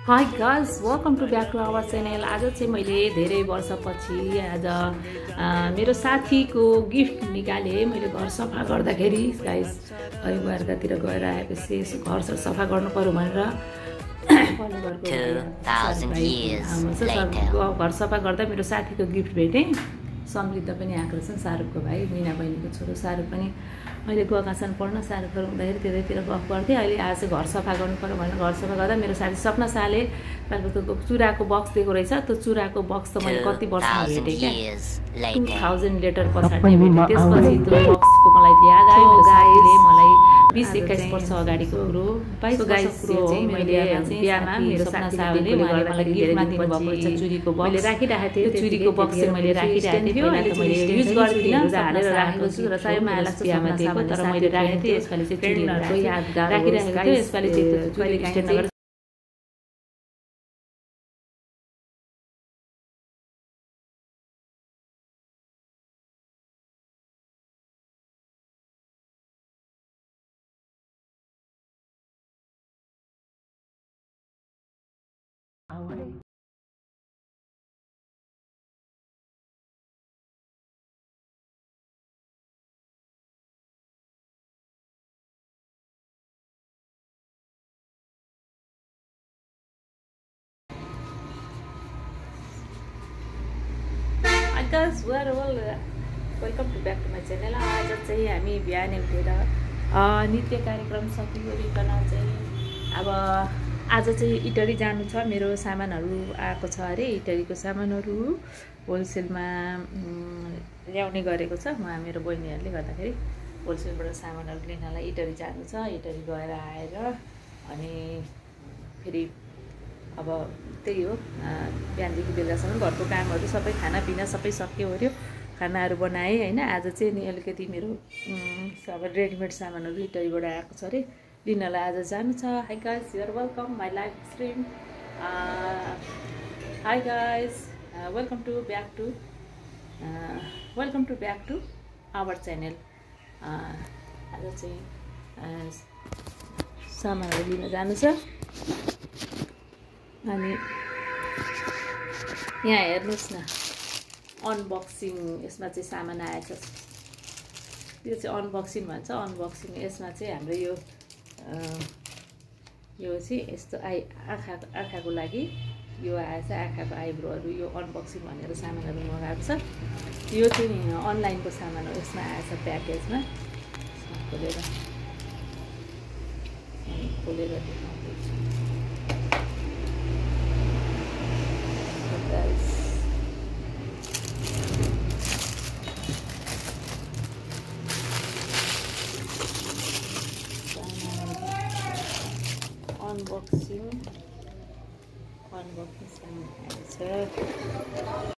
High guys welcome to back to our channel. आज चाहिँ मैले धेरै वर्षपछि आज मेरो साथीको गिफ्ट निकालेँ। मैले घर सफा गर्दाखेरि गाइस खै गएर गएर आएपछि घर सफा गर्नु पर्यो भनेर घर सफा गर्दा मेरो साथीको गिफ्ट भेटेँ। समृद्ध पनि आएको रहेछ, शाहरुखको भाइ, मिना बहिनीको छोरो शाहरुख पनि अहिले गएका छन् पढ्न। शाहरुखहरू हुँदाखेरि त्यतैतिर गफ गर्थेँ। अहिले आज घर सफा गर्नु पर्यो भनेर घर सफा गर्दा मेरो साथी सपना शाहले चुराको बक्स दिएको रहेछ। त्यो चुराको बक्स त मैले कति वर्षमा भेटेँ क्या, 2000 लेटर पछाडि भेटेँ। त्यसपछि त्यो बक्सको मलाई याद आयो। मेरो साथीले मलाई 20-21 वर्ष अगाडिको कुरो, 22 वर्षको कुरो चाहिँ मैले बिहामा मेरो सपना शाहले मलाई गिफ्टमा दिनुभएको रहेछ। चुरीको बक्स मैले राखिराखेको थिएँ। त्यो चुरीको बक्स चाहिँ मैले राखिराखेको थिएँ। पहिला त मैले युज गर्दिनँ, हालेर राखेको छु र सायद माया लाग्छ बिहामा दिएको, तर मैले राखेको थिएँ। यसपालि चाहिँ चुरीहरूको यादगार राखिराखेको थिएँ। यसपालि चाहिँ कहिले काहीँ guys, welcome to back to my channel. आज चाहिँ हामी बिहानै उठेर नृत्य कार्यक्रम सकिवरिकन चाहिँ अब आज चाहिँ इटली जानु छ। मेरो सामानहरू आएको छ अरे, इटलीको सामानहरू होलसेलमा ल्याउने गरेको छ। मेरो बहिनीहरूले गर्दाखेरि होलसेलबाट सामानहरू लिनलाई इटली जानु छ। इटली गएर आएर अनि फेरि अब त्यही हो, बिहानदेखि बेलुकासम्म घरको कामहरू सबै खानापिना सबै सक्यो ओऱ्यो, खानाहरू बनाएँ होइन। आज चाहिँ नि अलिकति मेरो अब रेडिमेड सामानहरू इटलीबाट आएको छ अरे, लिनलाई आज जानु छ। Hi guys, you're welcome my live stream. Hi guys, welcome to back to our channel. आज चाहिँ सामानहरू लिन जानु छ। अनि यहाँ हेर्नुहोस् न, अनबक्सिङ, यसमा चाहिँ सामान आएछ। यो चाहिँ अनबक्सिङ भन्छ, अनबक्सिङ। यसमा चाहिँ हाम्रो यो चाहिँ यस्तो आँखाको लागि यो आएछ, आँखाको आइब्रोहरू। यो अनबक्सिङ भनेर सामानहरू मगाएको छ। यो चाहिँ अनलाइनको सामान हो, यसमा आएछ प्याकेजमा। खोलेर देखाउँदैछु। अनबक्सिङ सामान आएछ।